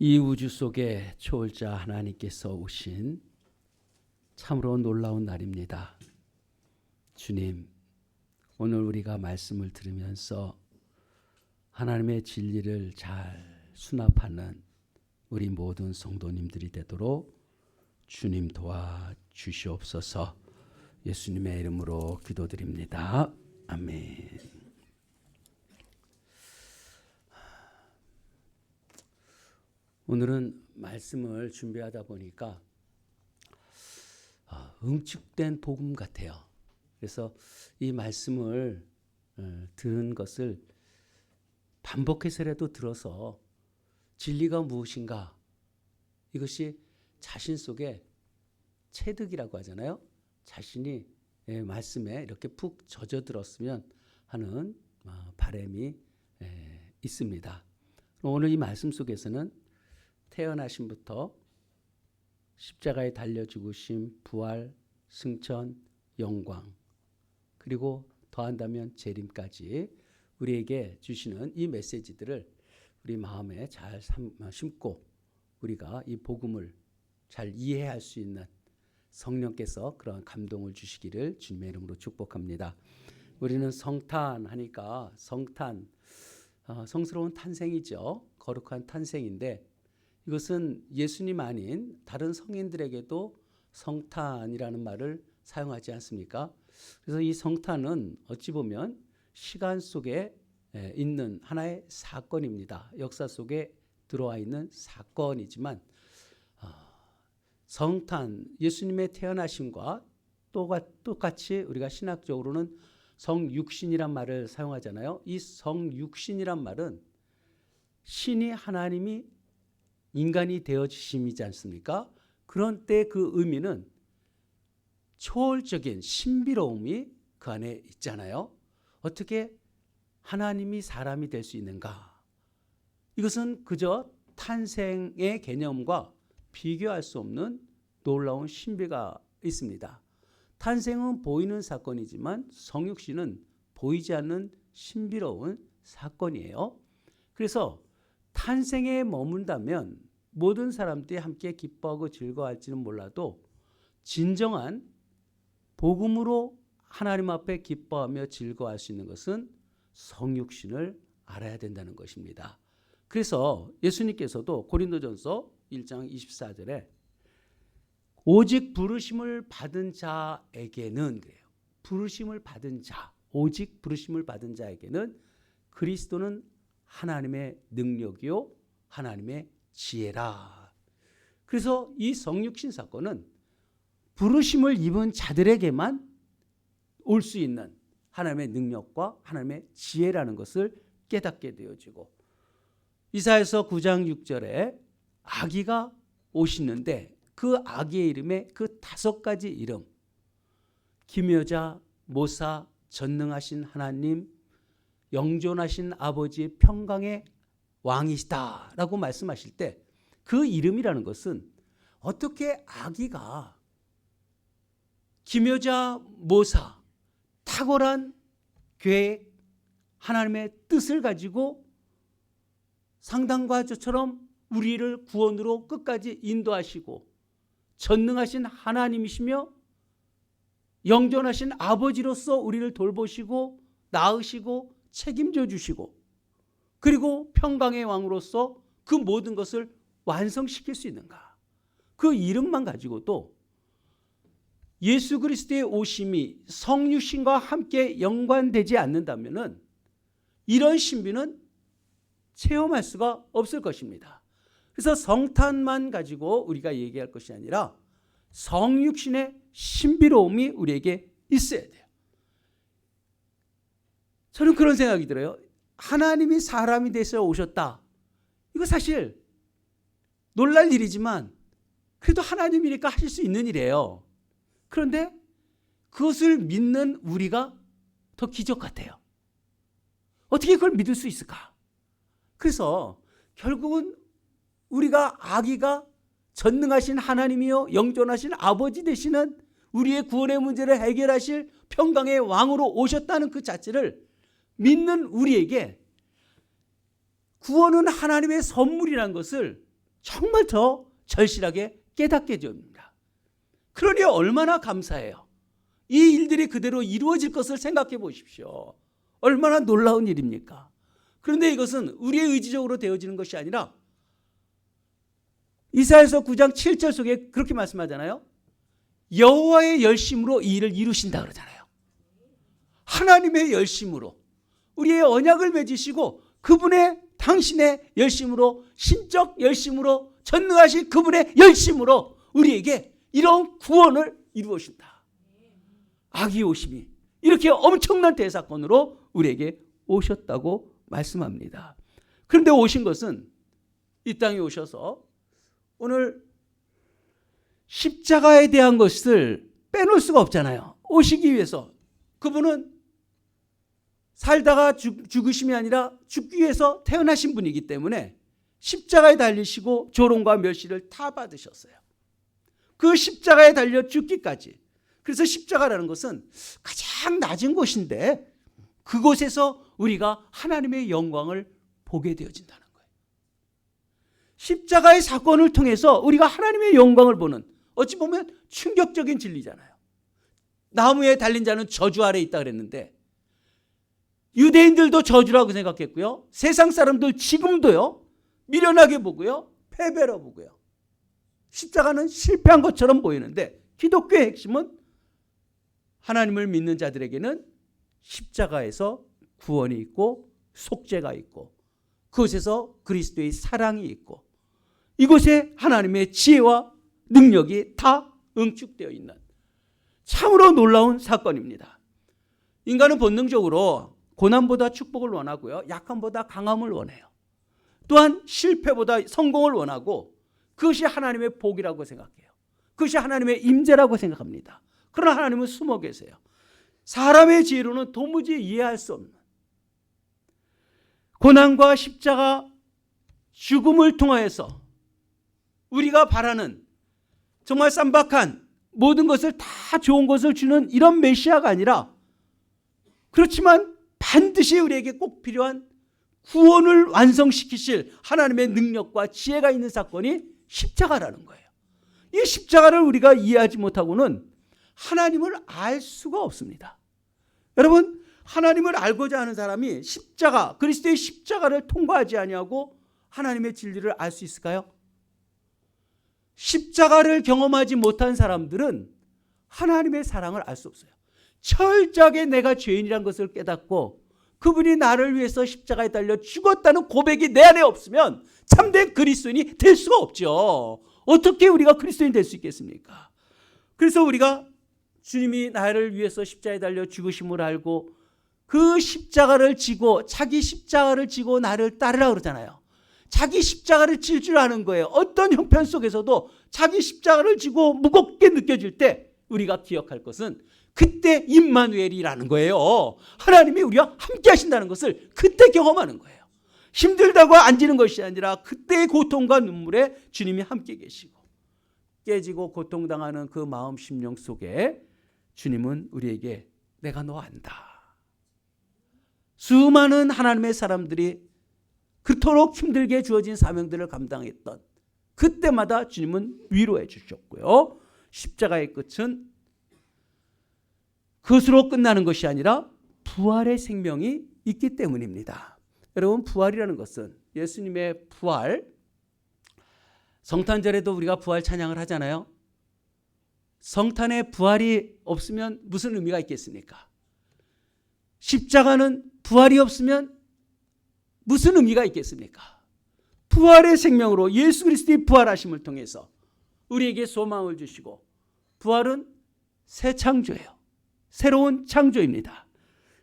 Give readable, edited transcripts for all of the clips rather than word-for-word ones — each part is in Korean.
이 우주 속에 초월자 하나님께서 오신 참으로 놀라운 날입니다. 주님, 오늘 우리가 말씀을 들으면서 하나님의 진리를 잘 수납하는 우리 모든 성도님들이 되도록 주님 도와주시옵소서. 예수님의 이름으로 기도드립니다. 아멘. 오늘은 말씀을 준비하다 보니까 응축된 복음 같아요. 그래서 이 말씀을 들은 것을 반복해서라도 들어서 진리가 무엇인가, 이것이 자신 속에 체득이라고 하잖아요. 자신이 말씀에 이렇게 푹 젖어들었으면 하는 바람이 있습니다. 오늘 이 말씀 속에서는 태어나심부터 십자가에 달려 죽으심, 부활, 승천, 영광, 그리고 더한다면 재림까지 우리에게 주시는 이 메시지들을 우리 마음에 잘 심고 우리가 이 복음을 잘 이해할 수 있는 성령께서 그런 감동을 주시기를 주님의 이름으로 축복합니다. 우리는 성탄 하니까 성탄, 성스러운 탄생이죠. 거룩한 탄생인데 이것은 예수님 아닌 다른 성인들에게도 성탄이라는 말을 사용하지 않습니까? 그래서 이 성탄은 어찌 보면 시간 속에 있는 하나의 사건입니다. 역사 속에 들어와 있는 사건이지만 성탄, 예수님의 태어나심과 똑같이 우리가 신학적으로는 성육신이란 말을 사용하잖아요. 이 성육신이란 말은 신이 하나님이 인간이 되어지심이지 않습니까? 그런 때 그 의미는 초월적인 신비로움이 그 안에 있잖아요. 어떻게 하나님이 사람이 될 수 있는가? 이것은 그저 탄생의 개념과 비교할 수 없는 놀라운 신비가 있습니다. 탄생은 보이는 사건이지만 성육신은 보이지 않는 신비로운 사건이에요. 그래서 탄생에 머문다면 모든 사람들이 함께 기뻐하고 즐거워할지는 몰라도 진정한 복음으로 하나님 앞에 기뻐하며 즐거워할 수 있는 것은 성육신을 알아야 된다는 것입니다. 그래서 예수님께서도 고린도전서 1장 24절에 오직 부르심을 받은 자에게는, 그래요. 부르심을 받은 자, 오직 부르심을 받은 자에게는 그리스도는 하나님의 능력이요 하나님의 지혜라. 그래서 이 성육신 사건은 부르심을 입은 자들에게만 올 수 있는 하나님의 능력과 하나님의 지혜라는 것을 깨닫게 되어지고, 이사야서 9장 6절에 아기가 오시는데 그 아기의 이름에 그 5가지 이름, 기묘자, 모사, 전능하신 하나님, 영존하신 아버지, 평강의 왕이시다라고 말씀하실 때 그 이름이라는 것은 어떻게 아기가 기묘자, 모사, 탁월한 계획, 하나님의 뜻을 가지고 상당과 저처럼 우리를 구원으로 끝까지 인도하시고 전능하신 하나님이시며 영존하신 아버지로서 우리를 돌보시고 낳으시고 책임져 주시고 그리고 평강의 왕으로서 그 모든 것을 완성시킬 수 있는가? 그 이름만 가지고도 예수 그리스도의 오심이 성육신과 함께 연관되지 않는다면 이런 신비는 체험할 수가 없을 것입니다. 그래서 성탄만 가지고 우리가 얘기할 것이 아니라 성육신의 신비로움이 우리에게 있어야 돼요. 저는 그런 생각이 들어요. 하나님이 사람이 돼서 오셨다. 이거 사실 놀랄 일이지만 그래도 하나님이니까 하실 수 있는 일이에요. 그런데 그것을 믿는 우리가 더 기적 같아요. 어떻게 그걸 믿을 수 있을까? 그래서 결국은 우리가 아기가 전능하신 하나님이요 영존하신 아버지 되시는 우리의 구원의 문제를 해결하실 평강의 왕으로 오셨다는 그 자체를 믿는 우리에게 구원은 하나님의 선물이라는 것을 정말 더 절실하게 깨닫게 됩니다. 그러니 얼마나 감사해요. 이 일들이 그대로 이루어질 것을 생각해 보십시오. 얼마나 놀라운 일입니까? 그런데 이것은 우리의 의지적으로 되어지는 것이 아니라 이사야서 9장 7절 속에 그렇게 말씀하잖아요. 여호와의 열심으로 이 일을 이루신다 그러잖아요. 하나님의 열심으로 우리의 언약을 맺으시고 그분의 당신의 열심으로, 신적 열심으로, 전능하신 그분의 열심으로 우리에게 이런 구원을 이루어신다. 악이 오심이 이렇게 엄청난 대사건으로 우리에게 오셨다고 말씀합니다. 그런데 오신 것은 이 땅에 오셔서 오늘 십자가에 대한 것을 빼놓을 수가 없잖아요. 오시기 위해서 그분은 살다가 죽으심이 아니라 죽기 위해서 태어나신 분이기 때문에 십자가에 달리시고 조롱과 멸시를 다 받으셨어요. 그 십자가에 달려 죽기까지. 그래서 십자가라는 것은 가장 낮은 곳인데 그곳에서 우리가 하나님의 영광을 보게 되어진다는 거예요. 십자가의 사건을 통해서 우리가 하나님의 영광을 보는, 어찌 보면 충격적인 진리잖아요. 나무에 달린 자는 저주 아래에 있다 그랬는데 유대인들도 저주라고 생각했고요. 세상 사람들 지금도요. 미련하게 보고요. 패배로 보고요. 십자가는 실패한 것처럼 보이는데 기독교의 핵심은 하나님을 믿는 자들에게는 십자가에서 구원이 있고 속죄가 있고 그곳에서 그리스도의 사랑이 있고 이곳에 하나님의 지혜와 능력이 다 응축되어 있는 참으로 놀라운 사건입니다. 인간은 본능적으로 고난보다 축복을 원하고요. 약함보다 강함을 원해요. 또한 실패보다 성공을 원하고 그것이 하나님의 복이라고 생각해요. 그것이 하나님의 임재라고 생각합니다. 그러나 하나님은 숨어 계세요. 사람의 지혜로는 도무지 이해할 수 없는 고난과 십자가 죽음을 통하여서 우리가 바라는 정말 쌈박한 모든 것을 다 좋은 것을 주는 이런 메시아가 아니라 그렇지만 반드시 우리에게 꼭 필요한 구원을 완성시키실 하나님의 능력과 지혜가 있는 사건이 십자가라는 거예요. 이 십자가를 우리가 이해하지 못하고는 하나님을 알 수가 없습니다. 여러분, 하나님을 알고자 하는 사람이 십자가, 그리스도의 십자가를 통과하지 아니하고 하나님의 진리를 알 수 있을까요? 십자가를 경험하지 못한 사람들은 하나님의 사랑을 알 수 없어요. 철저하게 내가 죄인이라는 것을 깨닫고 그분이 나를 위해서 십자가에 달려 죽었다는 고백이 내 안에 없으면 참된 그리스도인이 될 수가 없죠. 어떻게 우리가 그리스도인이 될 수 있겠습니까? 그래서 우리가 주님이 나를 위해서 십자가에 달려 죽으심을 알고 그 십자가를 지고 자기 십자가를 지고 나를 따르라 그러잖아요. 자기 십자가를 질 줄 아는 거예요. 어떤 형편 속에서도 자기 십자가를 지고 무겁게 느껴질 때 우리가 기억할 것은 그때 임마누엘이라는 거예요. 하나님이 우리와 함께 하신다는 것을 그때 경험하는 거예요. 힘들다고 앉는 것이 아니라 그때의 고통과 눈물에 주님이 함께 계시고 깨지고 고통당하는 그 마음 심령 속에 주님은 우리에게 내가 너 안다. 수많은 하나님의 사람들이 그토록 힘들게 주어진 사명들을 감당했던 그때마다 주님은 위로해 주셨고요. 십자가의 끝은 그것으로 끝나는 것이 아니라 부활의 생명이 있기 때문입니다. 여러분, 부활이라는 것은 예수님의 부활, 성탄절에도 우리가 부활 찬양을 하잖아요. 성탄에 부활이 없으면 무슨 의미가 있겠습니까? 십자가는 부활이 없으면 무슨 의미가 있겠습니까? 부활의 생명으로 예수 그리스도의 부활하심을 통해서 우리에게 소망을 주시고 부활은 새 창조예요. 새로운 창조입니다.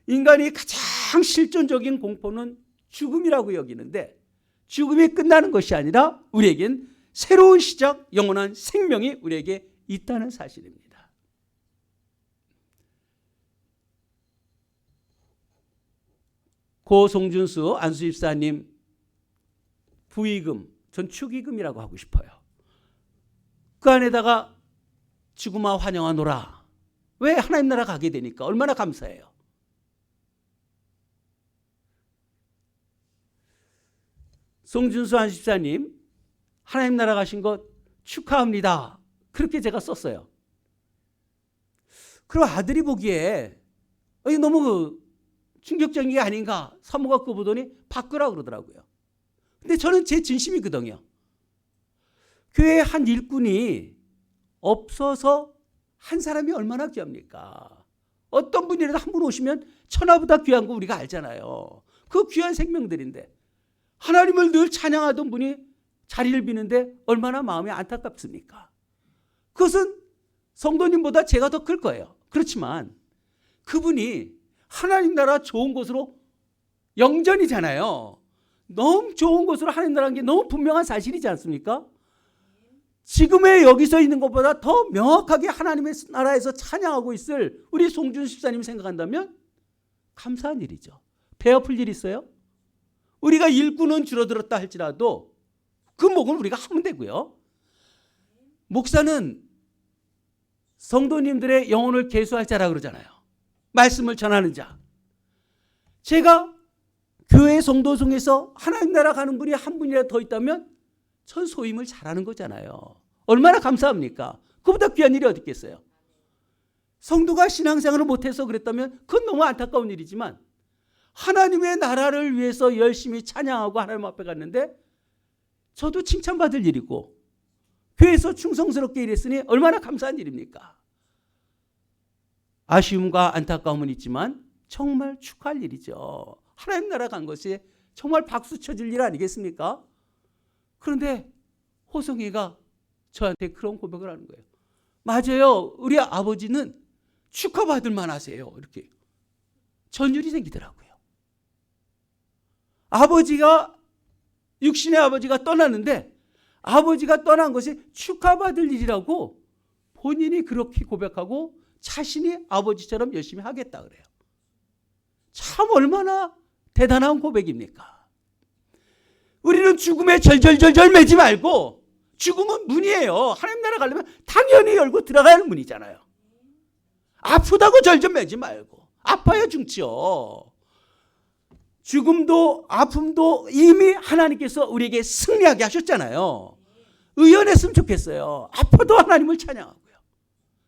인간이 가장 실존적인 공포는 죽음이라고 여기는데 죽음이 끝나는 것이 아니라 우리에겐 새로운 시작, 영원한 생명이 우리에게 있다는 사실입니다. 고 송준수 안수집사님 부의금, 전 축의금이라고 하고 싶어요. 그 안에다가 죽음아 환영하노라. 왜 하나님 나라 가게 되니까 얼마나 감사해요. 송준수 안수집사님 하나님 나라 가신 것 축하합니다. 그렇게 제가 썼어요. 그럼 아들이 보기에 너무 충격적인 게 아닌가 사모가 그거 보더니 바꾸라 그러더라고요. 근데 저는 제 진심이거든요. 교회에 한 일꾼이 없어서 한 사람이 얼마나 귀합니까? 어떤 분이라도 한 분 오시면 천하보다 귀한 거 우리가 알잖아요. 그 귀한 생명들인데 하나님을 늘 찬양하던 분이 자리를 비는데 얼마나 마음이 안타깝습니까? 그것은 성도님보다 제가 더 클 거예요. 그렇지만 그분이 하나님 나라 좋은 곳으로 영전이잖아요. 너무 좋은 곳으로 하나님 나라는 게 너무 분명한 사실이지 않습니까? 지금의 여기서 있는 것보다 더 명확하게 하나님의 나라에서 찬양하고 있을 우리 송준 집사님 생각한다면 감사한 일이죠. 배 아플 일 있어요? 우리가 일꾼은 줄어들었다 할지라도 그 목은 우리가 하면 되고요. 목사는 성도님들의 영혼을 계수할 자라 그러잖아요. 말씀을 전하는 자. 제가 교회 성도 중에서 하나님 나라 가는 분이 한 분이라도 더 있다면 전 소임을 잘하는 거잖아요. 얼마나 감사합니까? 그보다 귀한 일이 어디 있겠어요? 성도가 신앙생활을 못해서 그랬다면 그건 너무 안타까운 일이지만 하나님의 나라를 위해서 열심히 찬양하고 하나님 앞에 갔는데 저도 칭찬받을 일이고 교회에서 충성스럽게 일했으니 얼마나 감사한 일입니까? 아쉬움과 안타까움은 있지만 정말 축하할 일이죠. 하나님 나라 간 것이 정말 박수 쳐줄 일 아니겠습니까? 그런데 호성이가 저한테 그런 고백을 하는 거예요. 맞아요. 우리 아버지는 축하받을 만하세요. 이렇게 전율이 생기더라고요. 아버지가 육신의 아버지가 떠났는데 아버지가 떠난 것이 축하받을 일이라고 본인이 그렇게 고백하고 자신이 아버지처럼 열심히 하겠다 그래요. 참 얼마나 대단한 고백입니까? 우리는 죽음에 절절절절 매지 말고 죽음은 문이에요. 하나님 나라 가려면 당연히 열고 들어가야 하는 문이잖아요. 아프다고 절절 매지 말고 아파야 죽지요. 죽음도 아픔도 이미 하나님께서 우리에게 승리하게 하셨잖아요. 의연했으면 좋겠어요. 아파도 하나님을 찬양하고요.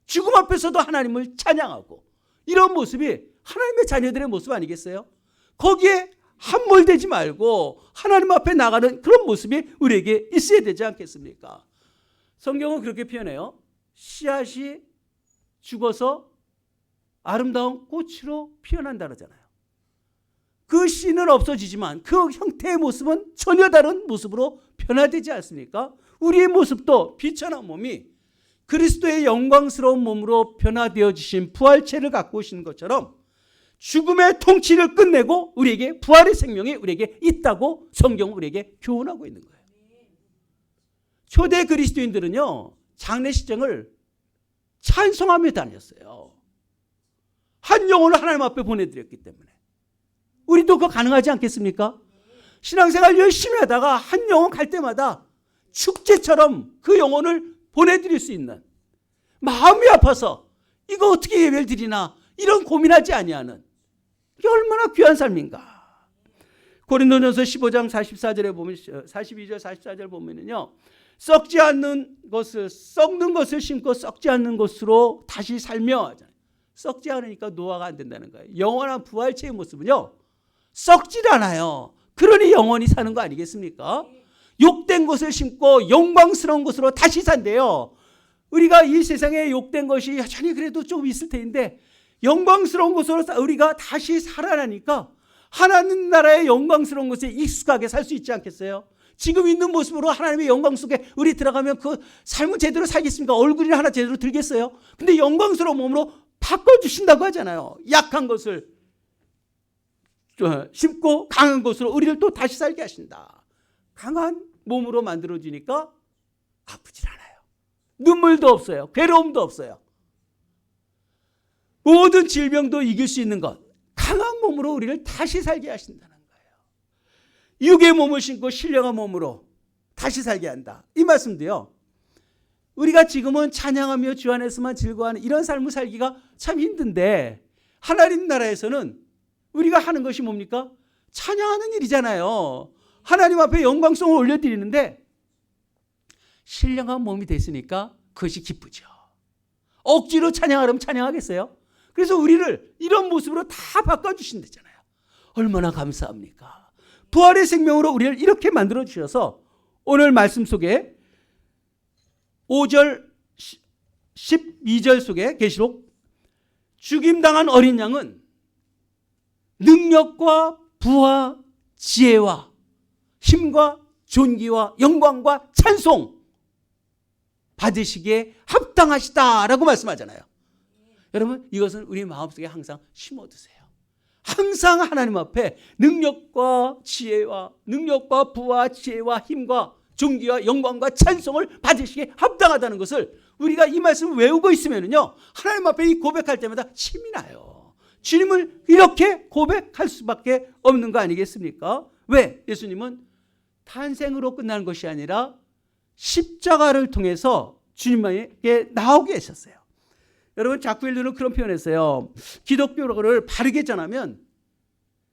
죽음 앞에서도 하나님을 찬양하고 이런 모습이 하나님의 자녀들의 모습 아니겠어요? 거기에 함몰되지 말고 하나님 앞에 나가는 그런 모습이 우리에게 있어야 되지 않겠습니까? 성경은 그렇게 표현해요. 씨앗이 죽어서 아름다운 꽃으로 피어난다 그러잖아요. 그 씨는 없어지지만 그 형태의 모습은 전혀 다른 모습으로 변화되지 않습니까? 우리의 모습도 비천한 몸이 그리스도의 영광스러운 몸으로 변화되어지신 부활체를 갖고 오시는 것처럼 죽음의 통치를 끝내고 우리에게 부활의 생명이 우리에게 있다고 성경은 우리에게 교훈하고 있는 거예요. 초대 그리스도인들은요, 장례식장을 찬송하며 다녔어요. 한 영혼을 하나님 앞에 보내드렸기 때문에. 우리도 그거 가능하지 않겠습니까? 신앙생활 열심히 하다가 한 영혼 갈 때마다 축제처럼 그 영혼을 보내드릴 수 있는, 마음이 아파서 이거 어떻게 예배를 드리나 이런 고민하지 아니하는, 이게 얼마나 귀한 삶인가. 고린도전서 15장 44절에 보면, 42절 44절 보면은요, 썩지 않는 것을, 썩는 것을 심고 썩지 않는 것으로 다시 살며, 썩지 않으니까 노화가 안 된다는 거예요. 영원한 부활체의 모습은요, 썩질 않아요. 그러니 영원히 사는 거 아니겠습니까? 욕된 것을 심고 영광스러운 것으로 다시 산대요. 우리가 이 세상에 욕된 것이 여전히 그래도 좀 있을 텐데 영광스러운 것으로 우리가 다시 살아나니까 하나님 나라의 영광스러운 것에 익숙하게 살 수 있지 않겠어요? 지금 있는 모습으로 하나님의 영광 속에 우리 들어가면 그 삶을 제대로 살겠습니까? 얼굴이나 하나 제대로 들겠어요? 근데 영광스러운 몸으로 바꿔주신다고 하잖아요. 약한 것을 심고 강한 것으로 우리를 또 다시 살게 하신다. 강한 몸으로 만들어지니까 아프질 않아요. 눈물도 없어요. 괴로움도 없어요. 모든 질병도 이길 수 있는 것, 강한 몸으로 우리를 다시 살게 하신다는 거예요. 육의 몸을 신고 신령한 몸으로 다시 살게 한다. 이 말씀도요, 우리가 지금은 찬양하며 주 안에서만 즐거워하는 이런 삶을 살기가 참 힘든데 하나님 나라에서는 우리가 하는 것이 뭡니까? 찬양하는 일이잖아요. 하나님 앞에 영광성을 올려드리는데 신령한 몸이 됐으니까 그것이 기쁘죠. 억지로 찬양하려면 찬양하겠어요? 그래서 우리를 이런 모습으로 다 바꿔주신다잖아요. 얼마나 감사합니까? 부활의 생명으로 우리를 이렇게 만들어 주셔서 오늘 말씀 속에 5절 12절 속에 계시록 죽임당한 어린 양은 능력과 부와 지혜와 힘과 존귀와 영광과 찬송 받으시기에 합당하시다라고 말씀하잖아요. 여러분, 이것은 우리 마음속에 항상 심어두세요. 항상 하나님 앞에 능력과 지혜와 능력과 부와 지혜와 힘과 존귀와 영광과 찬송을 받으시기에 합당하다는 것을 우리가 이 말씀을 외우고 있으면요, 하나님 앞에 이 고백할 때마다 힘이 나요. 주님을 이렇게 고백할 수밖에 없는 거 아니겠습니까? 왜? 예수님은 탄생으로 끝나는 것이 아니라 십자가를 통해서 주님에게 나오게 하셨어요. 여러분, 자쿠일로는 그런 표현했어요. 기독교를 바르게 전하면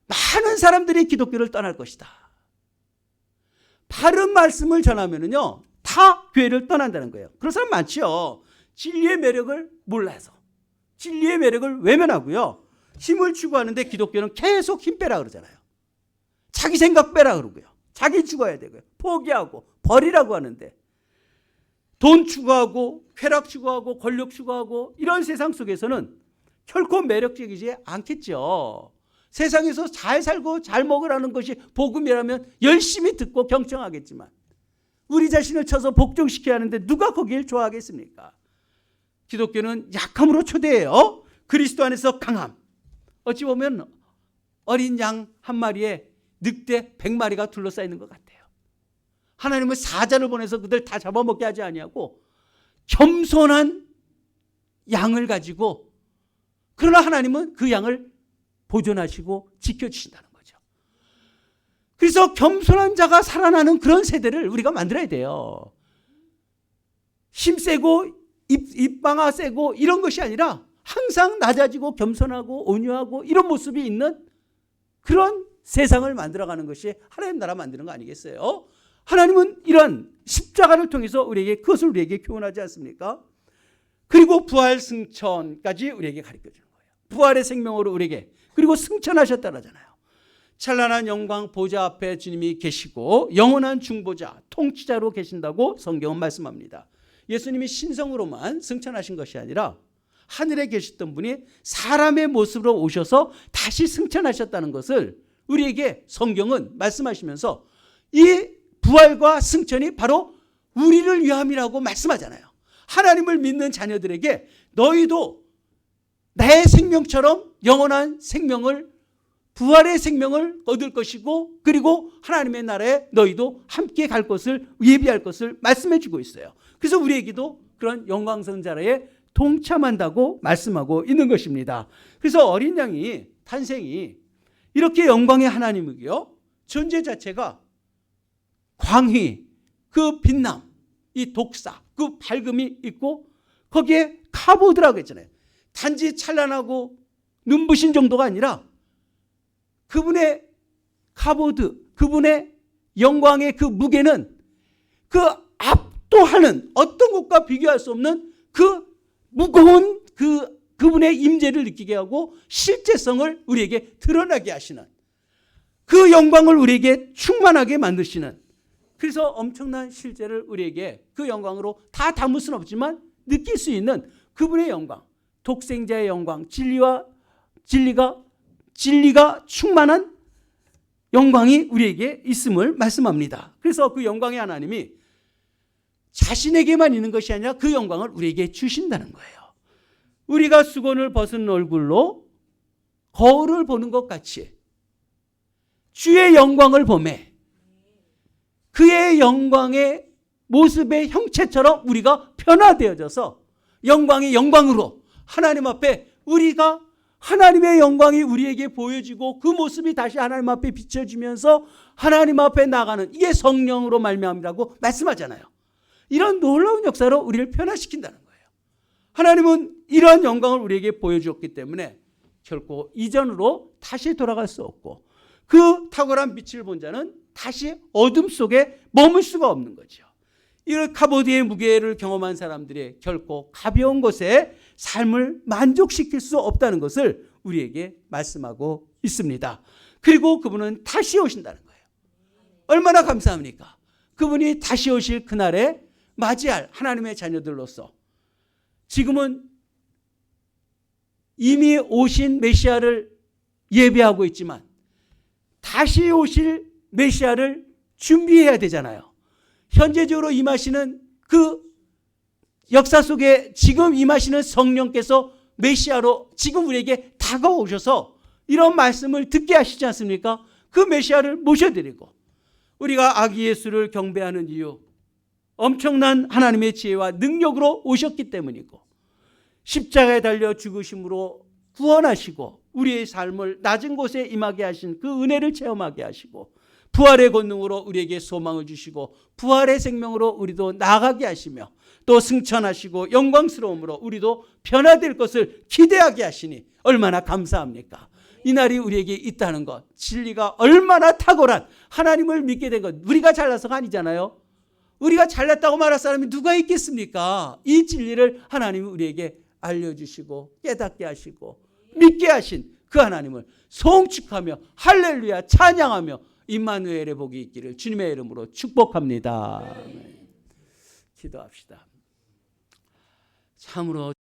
많은 사람들이 기독교를 떠날 것이다. 바른 말씀을 전하면은요, 다 교회를 떠난다는 거예요. 그런 사람 많지요. 진리의 매력을 몰라서, 진리의 매력을 외면하고요, 힘을 추구하는데 기독교는 계속 힘 빼라 그러잖아요. 자기 생각 빼라 그러고요, 자기 죽어야 되고요, 포기하고 버리라고 하는데, 돈 추구하고 쾌락 추구하고 권력 추구하고 이런 세상 속에서는 결코 매력적이지 않겠죠. 세상에서 잘 살고 잘 먹으라는 것이 복음이라면 열심히 듣고 경청하겠지만 우리 자신을 쳐서 복종시켜야 하는데 누가 거기를 좋아하겠습니까? 기독교는 약함으로 초대해요. 그리스도 안에서 강함. 어찌 보면 어린 양 한 마리에 늑대 100마리가 둘러싸이는 것 같아요. 하나님은 사자를 보내서 그들 다 잡아먹게 하지 아니하고 겸손한 양을 가지고, 그러나 하나님은 그 양을 보존하시고 지켜주신다는 거죠. 그래서 겸손한 자가 살아나는 그런 세대를 우리가 만들어야 돼요. 힘세고 입방아 세고 이런 것이 아니라 항상 낮아지고 겸손하고 온유하고 이런 모습이 있는 그런 세상을 만들어가는 것이 하나님 나라 만드는 거 아니겠어요? 하나님은 이런 십자가를 통해서 우리에게 그것을 우리에게 교훈하지 않습니까? 그리고 부활 승천까지 우리에게 가르쳐주는 거예요. 부활의 생명으로 우리에게, 그리고 승천하셨다잖아요. 찬란한 영광 보좌 앞에 주님이 계시고 영원한 중보자 통치자로 계신다고 성경은 말씀합니다. 예수님이 신성으로만 승천하신 것이 아니라 하늘에 계셨던 분이 사람의 모습으로 오셔서 다시 승천하셨다는 것을 우리에게 성경은 말씀하시면서 이 부활과 승천이 바로 우리를 위함이라고 말씀하잖아요. 하나님을 믿는 자녀들에게 너희도 나의 생명처럼 영원한 생명을, 부활의 생명을 얻을 것이고, 그리고 하나님의 나라에 너희도 함께 갈 것을 예비할 것을 말씀해 주고 있어요. 그래서 우리에게도 그런 영광성자라에 동참한다고 말씀하고 있는 것입니다. 그래서 어린 양이 탄생이 이렇게 영광의 하나님이고요, 존재 자체가 광희, 그 빛남, 이 독사, 그 밝음이 있고 거기에 카보드라고 했잖아요. 단지 찬란하고 눈부신 정도가 아니라 그분의 카보드, 그분의 영광의 그 무게는 그 압도하는 어떤 것과 비교할 수 없는 그 무거운 그분의 임재를 느끼게 하고 실제성을 우리에게 드러나게 하시는, 그 영광을 우리에게 충만하게 만드시는, 그래서 엄청난 실제를 우리에게 그 영광으로 다 담을 수는 없지만 느낄 수 있는 그분의 영광, 독생자의 영광, 진리가 충만한 영광이 우리에게 있음을 말씀합니다. 그래서 그 영광의 하나님이 자신에게만 있는 것이 아니라 그 영광을 우리에게 주신다는 거예요. 우리가 수건을 벗은 얼굴로 거울을 보는 것 같이 주의 영광을 보매 그의 영광의 모습의 형체처럼 우리가 변화되어져서 영광이 영광으로 하나님 앞에, 우리가 하나님의 영광이 우리에게 보여지고 그 모습이 다시 하나님 앞에 비춰지면서 하나님 앞에 나가는, 이게 성령으로 말미암이라고 말씀하잖아요. 이런 놀라운 역사로 우리를 변화시킨다는 거예요. 하나님은 이러한 영광을 우리에게 보여주었기 때문에 결코 이전으로 다시 돌아갈 수 없고, 그 탁월한 빛을 본 자는 다시 어둠 속에 머물 수가 없는 거죠. 이런 카보드의 무게를 경험한 사람들이 결코 가벼운 것에 삶을 만족시킬 수 없다는 것을 우리에게 말씀하고 있습니다. 그리고 그분은 다시 오신다는 거예요. 얼마나 감사합니까? 그분이 다시 오실 그날에 맞이할 하나님의 자녀들로서 지금은 이미 오신 메시아를 예배하고 있지만 다시 오실 메시아를 준비해야 되잖아요. 현재적으로 임하시는 그 역사 속에 지금 임하시는 성령께서 메시아로 지금 우리에게 다가오셔서 이런 말씀을 듣게 하시지 않습니까? 그 메시아를 모셔드리고 우리가 아기 예수를 경배하는 이유, 엄청난 하나님의 지혜와 능력으로 오셨기 때문이고 십자가에 달려 죽으심으로 구원하시고 우리의 삶을 낮은 곳에 임하게 하신 그 은혜를 체험하게 하시고 부활의 권능으로 우리에게 소망을 주시고 부활의 생명으로 우리도 나아가게 하시며 또 승천하시고 영광스러움으로 우리도 변화될 것을 기대하게 하시니 얼마나 감사합니까? 이 날이 우리에게 있다는 것, 진리가 얼마나 탁월한 하나님을 믿게 된 것, 우리가 잘나서가 아니잖아요. 우리가 잘났다고 말할 사람이 누가 있겠습니까? 이 진리를 하나님이 우리에게 알려주시고 깨닫게 하시고 믿게 하신 그 하나님을 송축하며 할렐루야 찬양하며 임마누엘의 복이 있기를 주님의 이름으로 축복합니다. 기도합시다. 참으로